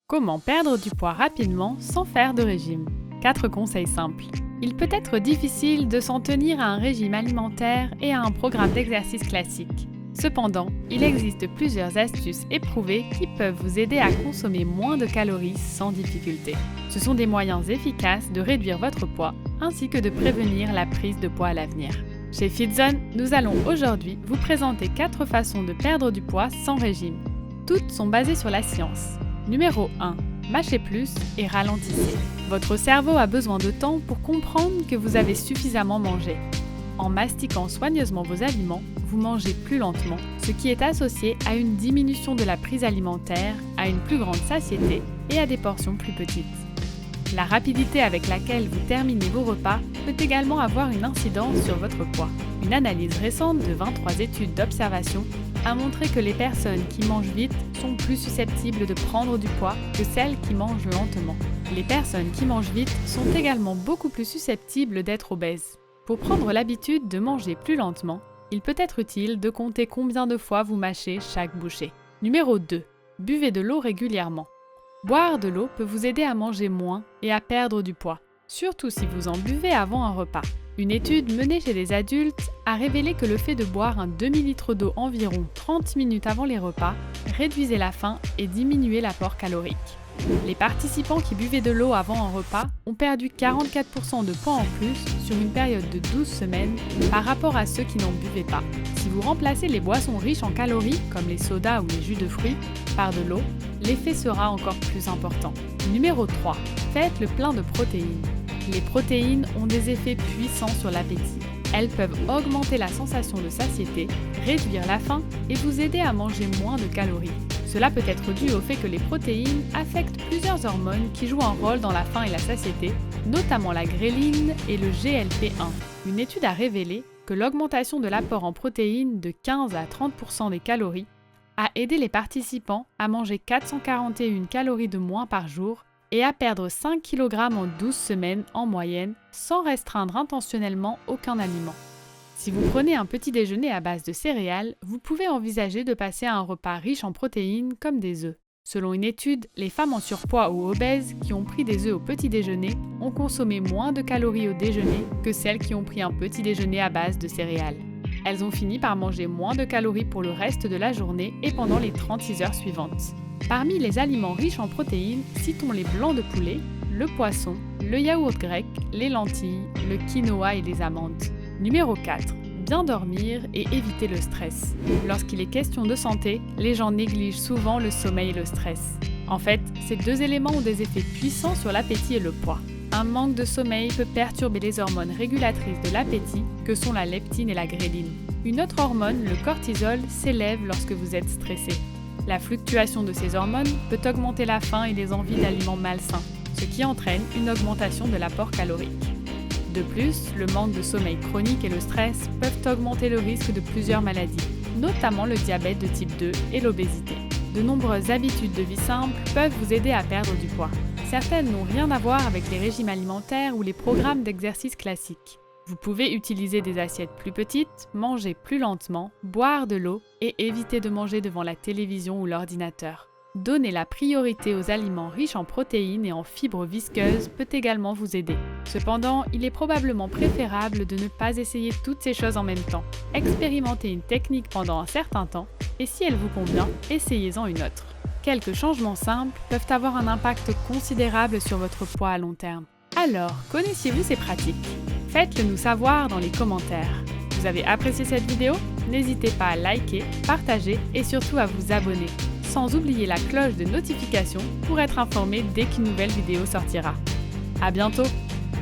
Comment perdre du poids rapidement sans faire de régime? 4 conseils simples. Il peut être difficile de s'en tenir à un régime alimentaire et à un programme d'exercice classique. Cependant, il existe plusieurs astuces éprouvées qui peuvent vous aider à consommer moins de calories sans difficulté. Ce sont des moyens efficaces de réduire votre poids ainsi que de prévenir la prise de poids à l'avenir. Chez FitZone, nous allons aujourd'hui vous présenter 4 façons de perdre du poids sans régime. Toutes sont basées sur la science. Numéro 1. Mâchez plus et ralentissez. Votre cerveau a besoin de temps pour comprendre que vous avez suffisamment mangé. En mastiquant soigneusement vos aliments, vous mangez plus lentement, ce qui est associé à une diminution de la prise alimentaire, à une plus grande satiété et à des portions plus petites. La rapidité avec laquelle vous terminez vos repas peut également avoir une incidence sur votre poids. Une analyse récente de 23 études d'observation a montré que les personnes qui mangent vite sont plus susceptibles de prendre du poids que celles qui mangent lentement. Les personnes qui mangent vite sont également beaucoup plus susceptibles d'être obèses. Pour prendre l'habitude de manger plus lentement, il peut être utile de compter combien de fois vous mâchez chaque bouchée. Numéro 2. Buvez de l'eau régulièrement. Boire de l'eau peut vous aider à manger moins et à perdre du poids, surtout si vous en buvez avant un repas. Une étude menée chez les adultes a révélé que le fait de boire un demi-litre d'eau environ 30 minutes avant les repas réduisait la faim et diminuait l'apport calorique. Les participants qui buvaient de l'eau avant un repas ont perdu 44% de poids en plus sur une période de 12 semaines par rapport à ceux qui n'en buvaient pas. Si vous remplacez les boissons riches en calories, comme les sodas ou les jus de fruits, par de l'eau, l'effet sera encore plus important. Numéro 3. Faites le plein de protéines. Les protéines ont des effets puissants sur l'appétit. Elles peuvent augmenter la sensation de satiété, réduire la faim et vous aider à manger moins de calories. Cela peut être dû au fait que les protéines affectent plusieurs hormones qui jouent un rôle dans la faim et la satiété, notamment la gréline et le GLP-1. Une étude a révélé que l'augmentation de l'apport en protéines de 15 à 30% des calories a aidé les participants à manger 441 calories de moins par jour et à perdre 5 kg en 12 semaines en moyenne sans restreindre intentionnellement aucun aliment. Si vous prenez un petit déjeuner à base de céréales, vous pouvez envisager de passer à un repas riche en protéines comme des œufs. Selon une étude, les femmes en surpoids ou obèses qui ont pris des œufs au petit déjeuner ont consommé moins de calories au déjeuner que celles qui ont pris un petit déjeuner à base de céréales. Elles ont fini par manger moins de calories pour le reste de la journée et pendant les 36 heures suivantes. Parmi les aliments riches en protéines, citons les blancs de poulet, le poisson, le yaourt grec, les lentilles, le quinoa et les amandes. Numéro 4. Bien dormir et éviter le stress. Lorsqu'il est question de santé, les gens négligent souvent le sommeil et le stress. En fait, ces deux éléments ont des effets puissants sur l'appétit et le poids. Un manque de sommeil peut perturber les hormones régulatrices de l'appétit que sont la leptine et la gréline. Une autre hormone, le cortisol, s'élève lorsque vous êtes stressé. La fluctuation de ces hormones peut augmenter la faim et les envies d'aliments malsains, ce qui entraîne une augmentation de l'apport calorique. De plus, le manque de sommeil chronique et le stress peuvent augmenter le risque de plusieurs maladies, notamment le diabète de type 2 et l'obésité. De nombreuses habitudes de vie simples peuvent vous aider à perdre du poids. Certaines n'ont rien à voir avec les régimes alimentaires ou les programmes d'exercice classiques. Vous pouvez utiliser des assiettes plus petites, manger plus lentement, boire de l'eau et éviter de manger devant la télévision ou l'ordinateur. Donner la priorité aux aliments riches en protéines et en fibres visqueuses peut également vous aider. Cependant, il est probablement préférable de ne pas essayer toutes ces choses en même temps. Expérimentez une technique pendant un certain temps et si elle vous convient, essayez-en une autre. Quelques changements simples peuvent avoir un impact considérable sur votre poids à long terme. Alors, connaissiez-vous ces pratiques? Faites-le nous savoir dans les commentaires. Vous avez apprécié cette vidéo? N'hésitez pas à liker, partager et surtout à vous abonner. Sans oublier la cloche de notification pour être informé dès qu'une nouvelle vidéo sortira. À bientôt!